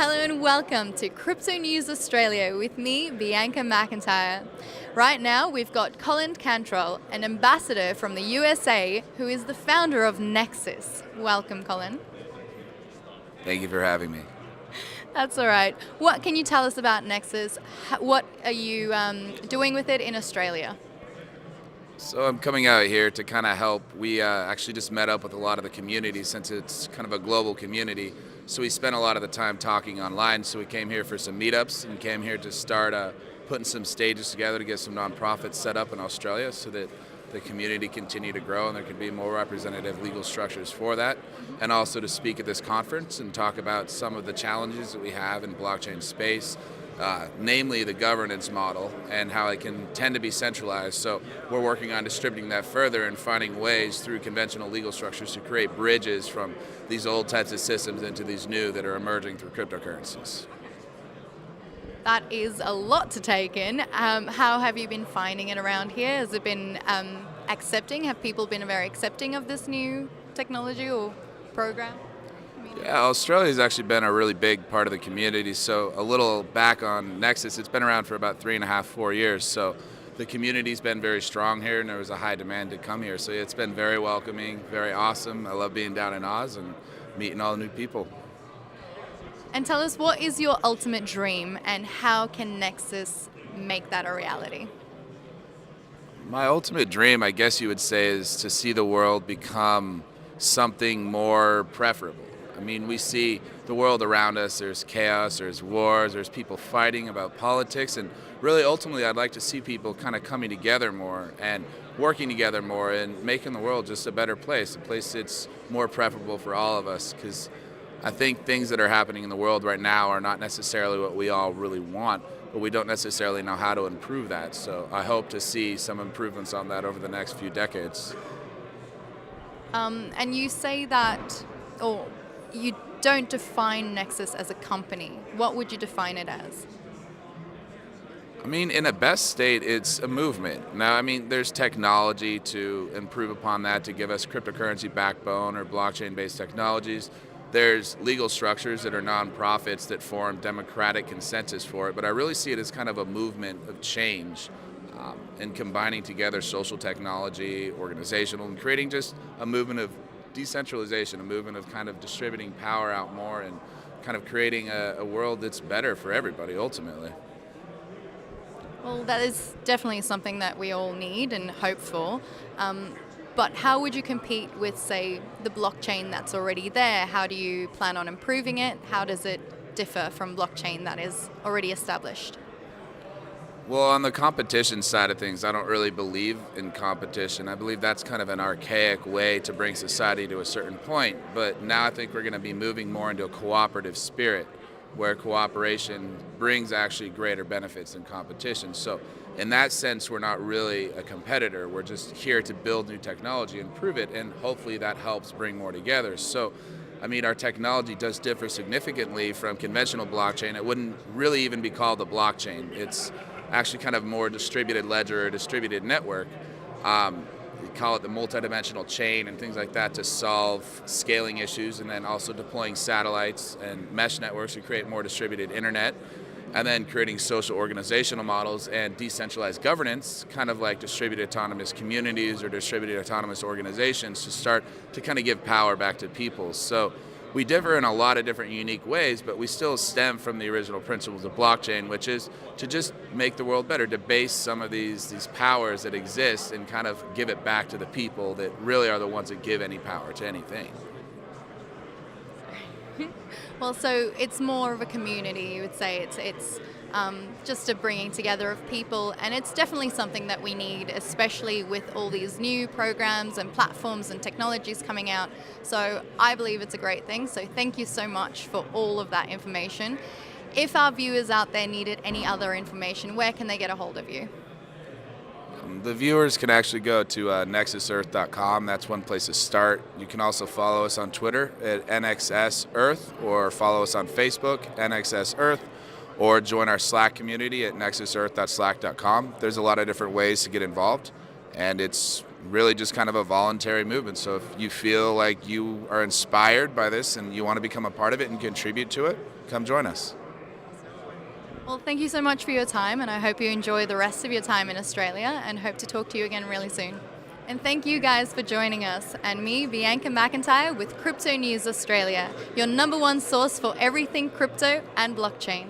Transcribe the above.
Hello and welcome to Crypto News Australia with me, Bianca McIntyre. Right now we've got Colin Cantrell, an ambassador from the USA, who is the founder of Nexus. Welcome, Colin. Thank you for having me. That's all right. What can you tell us about Nexus? What are you doing with it in Australia? So I'm coming out here to kind of help. We actually just met up with a lot of the community since it's kind of a global community. So we spent a lot of the time talking online. So we came here for some meetups and came here to start putting some stages together to get some nonprofits set up in Australia so that the community continue to grow and there can be more representative legal structures for that. And also to speak at this conference and talk about some of the challenges that we have in blockchain space. Namely the governance model and how it can tend to be centralized. So we're working on distributing that further and finding ways through conventional legal structures to create bridges from these old types of systems into these new that are emerging through cryptocurrencies. That is a lot to take in. How have you been finding it around here? Has it been accepting? Have people been very accepting of this new technology or program? Yeah, Australia's actually been a really big part of the community. So a little back on Nexus, it's been around for about 3.5, 4 years. So the community's been very strong here and there was a high demand to come here. So it's been very welcoming, very awesome. I love being down in Oz and meeting all the new people. And tell us, what is your ultimate dream and how can Nexus make that a reality? My ultimate dream, I guess you would say, is to see the world become something more preferable. I mean, we see the world around us, there's chaos, there's wars, there's people fighting about politics, and really ultimately I'd like to see people kind of coming together more and working together more and making the world just a better place, a place that's more preferable for all of us, because I think things that are happening in the world right now are not necessarily what we all really want, but we don't necessarily know how to improve that. So I hope to see some improvements on that over the next few decades. And you say that, or you don't define Nexus as a company. What would you define it as? I mean, in a best state, it's a movement. Now, I mean, there's technology to improve upon that to give us cryptocurrency backbone or blockchain-based technologies. There's legal structures that are nonprofits that form democratic consensus for it, but I really see it as kind of a movement of change and combining together social technology, organizational, and creating just a movement of decentralization, a movement of kind of distributing power out more and kind of creating a world that's better for everybody ultimately. Well, that is definitely something that we all need and hope for. But how would you compete with, say, the blockchain that's already there? How do you plan on improving it? How does it differ from blockchain that is already established? Well, on the competition side of things, I don't really believe in competition. I believe that's kind of an archaic way to bring society to a certain point. But now I think we're going to be moving more into a cooperative spirit where cooperation brings actually greater benefits than competition. So in that sense, we're not really a competitor. We're just here to build new technology and prove it, and hopefully that helps bring more together. So, I mean, our technology does differ significantly from conventional blockchain. It wouldn't really even be called a blockchain. It's actually kind of more distributed ledger or distributed network. We call it the multidimensional chain and things like that to solve scaling issues, and then also deploying satellites and mesh networks to create more distributed internet, and then creating social organizational models and decentralized governance, kind of like distributed autonomous communities or distributed autonomous organizations to start to kind of give power back to people. So we differ in a lot of different unique ways, but we still stem from the original principles of blockchain, which is to just make the world better, to base some of these powers that exist and kind of give it back to the people that really are the ones that give any power to anything. Well, so it's more of a community, you would say. It's just a bringing together of people, and it's definitely something that we need, especially with all these new programs and platforms and technologies coming out. So I believe it's a great thing. So thank you so much for all of that information. If our viewers out there needed any other information, where can they get a hold of you? The viewers can actually go to nexusearth.com. That's one place to start. You can also follow us on Twitter at NXSEarth, or follow us on Facebook, NXSEarth, or join our Slack community at nexusearth.slack.com. There's a lot of different ways to get involved, and it's really just kind of a voluntary movement. So if you feel like you are inspired by this and you want to become a part of it and contribute to it, come join us. Well, thank you so much for your time, and I hope you enjoy the rest of your time in Australia, and hope to talk to you again really soon. And thank you guys for joining us, and me, Bianca McIntyre with Crypto News Australia, your #1 source for everything crypto and blockchain.